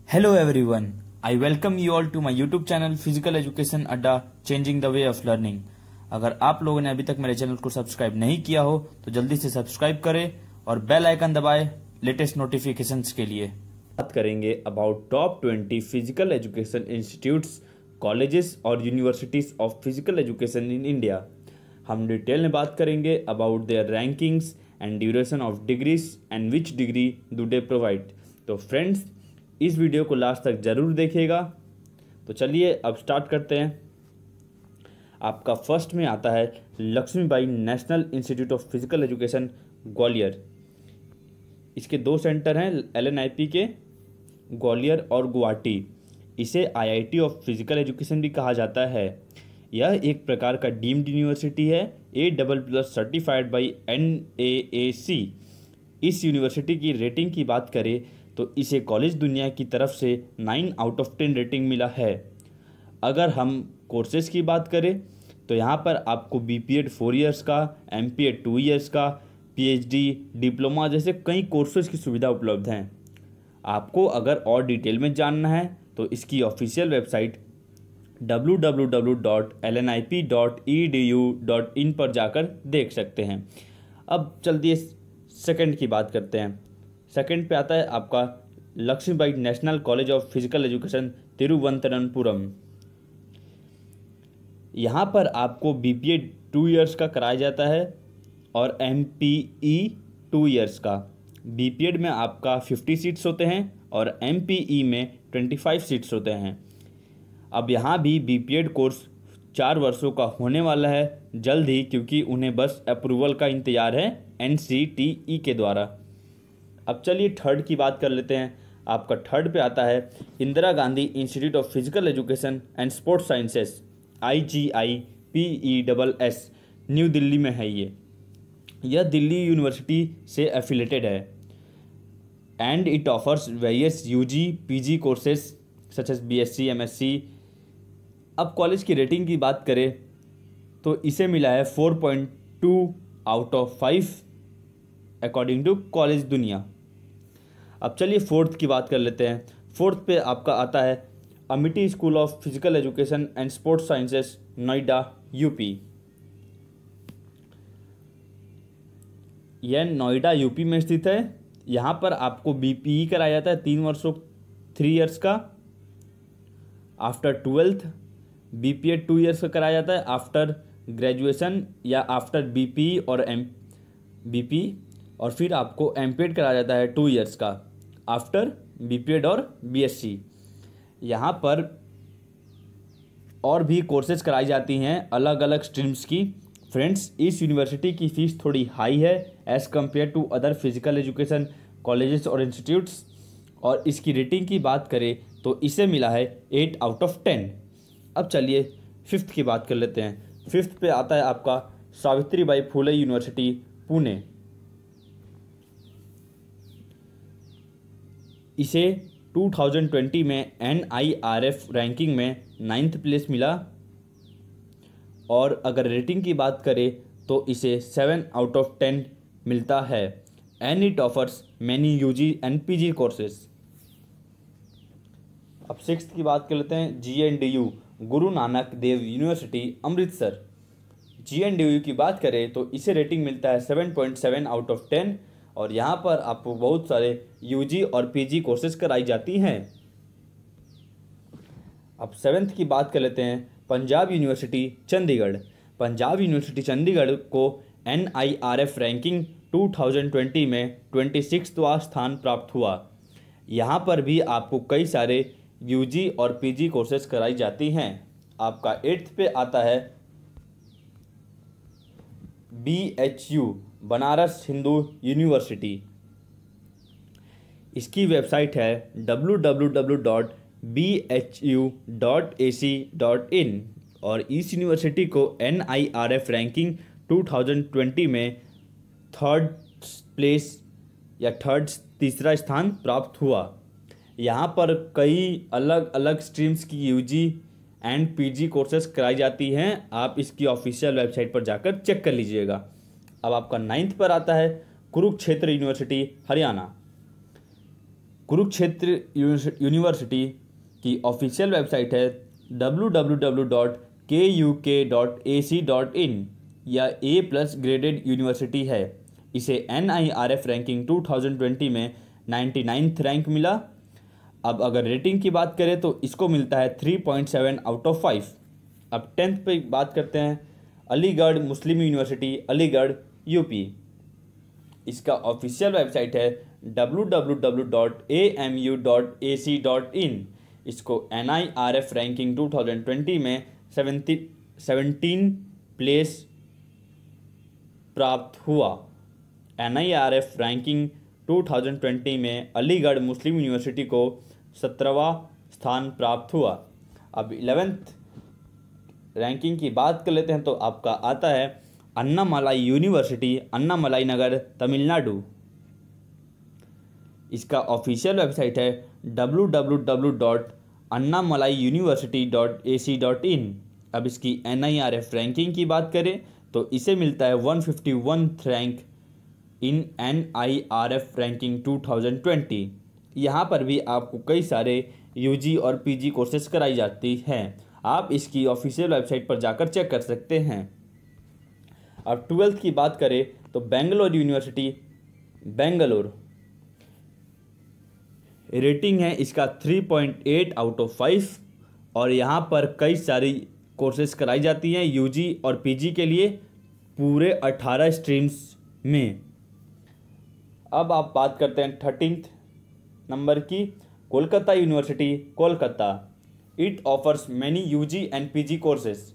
Hello everyone. I welcome you all to my YouTube channel Physical Education अड्डा changing the way of learning. अगर आप लोगों ने अभी तक मेरे चैनल को सब्सक्राइब नहीं किया हो तो जल्दी से सब्सक्राइब करें और बेल आइकन दबाएं लेटेस्ट नोटिफिकेशंस के लिए। बात करेंगे about top 20 physical education institutes, colleges और universities of physical education in India. हम डिटेल में बात करेंगे about their rankings and duration of degrees and which degree do they provide. तो फ्रेंड्स, इस वीडियो को लास्ट तक ज़रूर देखिएगा। तो चलिए अब स्टार्ट करते हैं। आपका फर्स्ट में आता है Lakshmibai national institute of physical education Gwalior. इसके दो सेंटर हैं LNIP के, ग्वालियर और गुवाहाटी। इसे IIT ऑफ फिजिकल एजुकेशन भी कहा जाता है। यह एक प्रकार का डीम्ड यूनिवर्सिटी है, A++ सर्टिफाइड बाई NAAC। इस यूनिवर्सिटी की रेटिंग की बात करें तो इसे कॉलेज दुनिया की तरफ से 9 आउट ऑफ 10 रेटिंग मिला है। अगर हम कोर्सेज की बात करें तो यहाँ पर आपको BPEd 4 ईयर्स का, MPEd 2 ईयर्स का, PhD, डिप्लोमा जैसे कई कोर्सेज की सुविधा उपलब्ध हैं। आपको अगर और डिटेल में जानना है तो इसकी ऑफिशियल वेबसाइट www.lnip.edu.in पर जाकर देख सकते हैं। अब चलिए सेकंड की बात करते हैं। सेकंड पे आता है आपका Lakshmibai national college of physical education Thiruvananthapuram. यहाँ पर आपको BPEd 2 ईयर्स का कराया जाता है और MPE 2 ईयर्स का। BPEd में आपका 50 सीट्स होते हैं और MPE में 25 सीट्स होते हैं। अब यहाँ भी BPEd कोर्स 4 वर्षों का होने वाला है जल्द ही, क्योंकि उन्हें बस अप्रूवल का इंतजार है NCTE के द्वारा। अब चलिए थर्ड की बात कर लेते हैं। आपका थर्ड पे आता है Indira Gandhi institute of physical education and sports sciences, IGIPESS, New Delhi में है। यह दिल्ली यूनिवर्सिटी से एफिलेटेड है and it offers various UG PG courses such as BSc MSc। अब कॉलेज की रेटिंग की बात करें तो इसे मिला है 4.2 out of 5 according to College Dunia. अब चलिए फोर्थ की बात कर लेते हैं। फोर्थ पे आपका आता है Amity school of physical education and sports sciences, Noida UP। यह नोएडा UP में स्थित है। यहाँ पर आपको BPE कराया जाता है 3 ईयर्स का। आफ्टर 12th BPEd 2 ईयर्स का कराया जाता है आफ्टर ग्रेजुएशन या आफ्टर BPE और BP, और फिर आपको MPEd कराया जाता है 2 ईयर्स का आफ्टर BPEd और BSc। यहाँ पर और भी कोर्सेज कराई जाती हैं अलग अलग स्ट्रीम्स की। फ्रेंड्स, इस यूनिवर्सिटी की फ़ीस थोड़ी हाई है as compared to other physical education colleges और इंस्टीट्यूट्स, और इसकी रेटिंग की बात करें तो इसे मिला है 8 आउट ऑफ 10। अब चलिए फिफ्थ की बात कर लेते हैं। फिफ्थ पे आता है आपका सावित्रीबाई फुले यूनिवर्सिटी, पुणे। इसे 2020 में NIRF रैंकिंग में 9th प्लेस मिला, और अगर रेटिंग की बात करें तो इसे 7 आउट ऑफ 10 मिलता है and it offers many UG and PG courses. अब सिक्स्थ की बात कर लेते हैं GNDU, Guru Nanak Dev university, Amritsar. GNDU की बात करें तो इसे रेटिंग मिलता है 7.7 आउट ऑफ 10, और यहाँ पर आपको बहुत सारे UG और PG कोर्सेज कराई जाती हैं। अब सेवेंथ की बात कर लेते हैं पंजाब यूनिवर्सिटी, चंडीगढ़। पंजाब यूनिवर्सिटी चंडीगढ़ को NIRF रैंकिंग 2020 में 26वां स्थान प्राप्त हुआ। यहाँ पर भी आपको कई सारे UG और PG कोर्सेज कराई जाती हैं। आपका 8th पे आता है BHU, बनारस हिंदू यूनिवर्सिटी। इसकी वेबसाइट है www.bhu.ac.in, और इस यूनिवर्सिटी को NIRF रैंकिंग 2020 में 3rd प्लेस या तीसरा स्थान प्राप्त हुआ। यहाँ पर कई अलग अलग स्ट्रीम्स की UG एंड PG कोर्सेज कराई जाती हैं। आप इसकी ऑफिशियल वेबसाइट पर जाकर चेक कर लीजिएगा। अब आपका 9th पर आता है कुरुक्षेत्र यूनिवर्सिटी, हरियाणा। कुरुक्षेत्र यूनिवर्सिटी की ऑफिशियल वेबसाइट है www.kuk.ac.in। या A+ ग्रेडेड यूनिवर्सिटी है। इसे NIRF रैंकिंग 2020 में 99th रैंक मिला। अब अगर रेटिंग की बात करें तो इसको मिलता है 3.7 आउट ऑफ 5। अब 10th पे बात करते हैं, अलीगढ़ मुस्लिम यूनिवर्सिटी अलीगढ़ यूपी। इसका ऑफिशियल वेबसाइट है www.amu.ac.in। इसको NIRF रैंकिंग 2020 में 17 प्लेस प्राप्त हुआ। NIRF रैंकिंग 2020 में अलीगढ़ मुस्लिम यूनिवर्सिटी को 17वां स्थान प्राप्त हुआ। अब 11th रैंकिंग की बात कर लेते हैं तो आपका आता है अन्नामलाई यूनिवर्सिटी अन्नामलाई नगर तमिलनाडु। इसका ऑफिशियल वेबसाइट है www.annamalaiyuniversity.ac.in। अब इसकी NIRF रैंकिंग की बात करें तो इसे मिलता है 151th rank in NIRF ranking 2020। यहाँ पर भी आपको कई सारे UG और PG कोर्सेज कराई जाती हैं। आप इसकी ऑफिशियल वेबसाइट पर जाकर चेक कर सकते हैं। अब 12th की बात करें तो बेंगलोर यूनिवर्सिटी बेंगलोर। रेटिंग है इसका 3.8 आउट ऑफ 5 और यहाँ पर कई सारी कोर्सेज कराई जाती हैं UG और PG के लिए पूरे 18 स्ट्रीम्स में। अब आप बात करते हैं 13th नंबर की, Kolkata university Kolkata. It offers many UG and PG courses.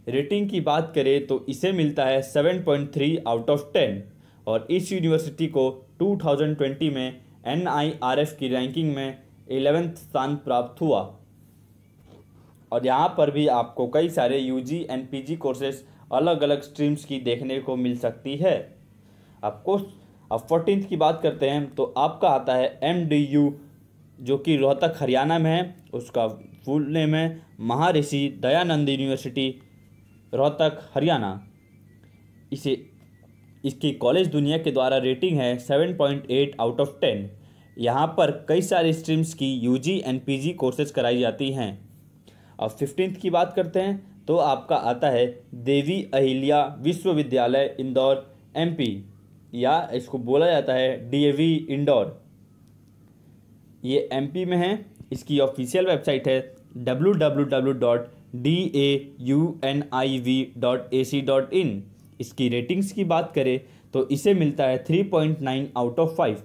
Rating की बात करें तो इसे मिलता है 7.3 आउट ऑफ 10 और इस यूनिवर्सिटी को 2020 में NIRF की रैंकिंग में 11th स्थान प्राप्त हुआ। और यहाँ पर भी आपको कई सारे UG एंड PG कोर्सेज अलग अलग स्ट्रीम्स की देखने को मिल सकती है। आपको अब 14th की बात करते हैं तो आपका आता है MDU जो कि रोहतक हरियाणा में है। उसका फुल नेम है महर्षि दयानंद यूनिवर्सिटी रोहतक हरियाणा। इसकी कॉलेज दुनिया के द्वारा रेटिंग है 7.8 आउट ऑफ 10। यहाँ पर कई सारे स्ट्रीम्स की UG एंड PG कोर्सेज कराई जाती हैं। अब 15th की बात करते हैं तो आपका आता है देवी अहिल्या विश्वविद्यालय इंदौर MP या इसको बोला जाता है DAV इंदौर। ये MP में है। इसकी ऑफिशियल वेबसाइट है www.dauniv.ac.in। इसकी रेटिंग्स की बात करें तो इसे मिलता है 3.9 आउट ऑफ 5।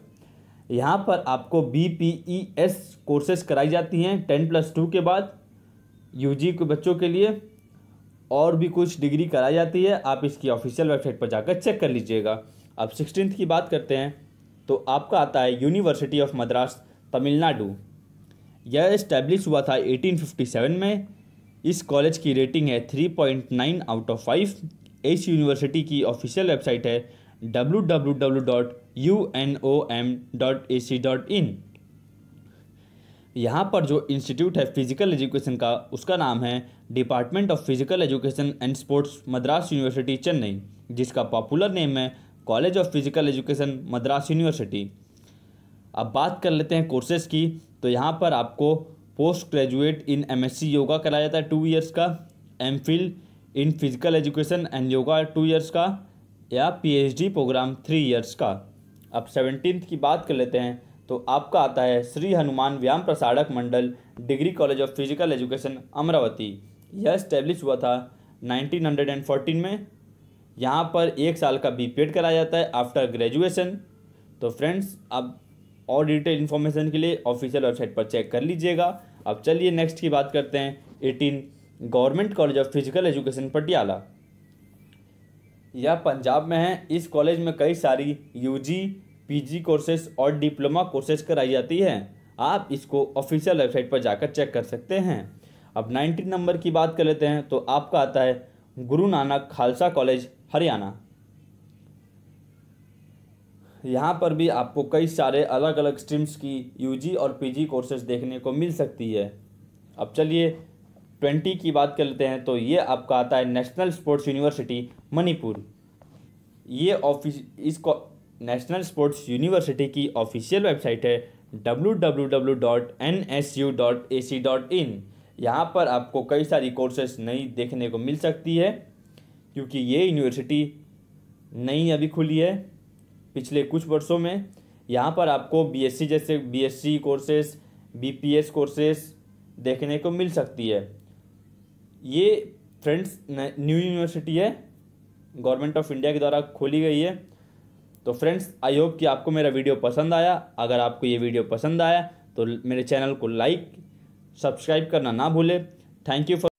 यहाँ पर आपको BPES कोर्सेज कराई जाती हैं 10+2 के बाद UG के बच्चों के लिए, और भी कुछ डिग्री कराई जाती है। आप इसकी ऑफिशियल वेबसाइट पर जाकर चेक कर लीजिएगा। अब 16th की बात करते हैं तो आपका आता है यूनिवर्सिटी ऑफ मद्रास तमिलनाडु। यह इस्टेब्लिश हुआ था 1857 में। इस कॉलेज की रेटिंग है 3.9 आउट ऑफ 5। इस यूनिवर्सिटी की ऑफिशियल वेबसाइट है www.unom.ac.in। यहाँ पर जो इंस्टीट्यूट है फिजिकल एजुकेशन का उसका नाम है department of physical education and sports Madras university Chennai, जिसका पॉपुलर नेम है college of physical education Madras university. अब बात कर लेते हैं कोर्सेज की तो यहाँ पर आपको post graduate in MSc yoga कराया जाता है 2 ईयर्स का, MPhil in physical education and yoga 2 years का, या PhD प्रोग्राम 3 ईयर्स का। अब 17th की बात कर लेते हैं तो आपका आता है Shri Hanuman Vyayam Prasarak Mandal degree college of physical education Amravati. यह इस्टेब्लिश हुआ था 1914 में। यहाँ पर 1 साल का BPED कराया जाता है आफ्टर ग्रेजुएशन। तो फ्रेंड्स, अब और डिटेल इन्फॉर्मेशन के लिए ऑफिशियल वेबसाइट पर चेक कर लीजिएगा। अब चलिए नेक्स्ट की बात करते हैं 18 government college of physical education Patiala. यह पंजाब में है। इस कॉलेज में कई सारी UG PG कोर्सेज और डिप्लोमा कोर्सेज कराई जाती हैं। आप इसको ऑफिशियल वेबसाइट पर जाकर चेक कर सकते हैं। अब 19 नंबर की बात कर लेते हैं तो आपका आता है गुरु नानक खालसा कॉलेज हरियाणा। यहाँ पर भी आपको कई सारे अलग अलग स्ट्रीम्स की UG और PG कोर्सेज देखने को मिल सकती है। अब चलिए 20 की बात कर लेते हैं तो ये आपका आता है नेशनल स्पोर्ट्स यूनिवर्सिटी मणिपुर। ये नेशनल स्पोर्ट्स यूनिवर्सिटी की ऑफिशियल वेबसाइट है www.nsu.ac.in। यहाँ पर आपको कई सारी कोर्सेस नई देखने को मिल सकती है, क्योंकि ये यूनिवर्सिटी नई अभी खुली है पिछले कुछ वर्षों में। यहाँ पर आपको बीएससी जैसे बीएससी कोर्सेस, बीपीएस कोर्सेस देखने को मिल सकती है। ये फ्रेंड्स न्यू यूनिवर्सिटी है, गवर्नमेंट ऑफ इंडिया के द्वारा खोली गई है। तो फ्रेंड्स, आई होप कि आपको मेरा वीडियो पसंद आया। अगर आपको ये वीडियो पसंद आया तो मेरे चैनल को लाइक, सब्सक्राइब करना ना भूलें। Thank you for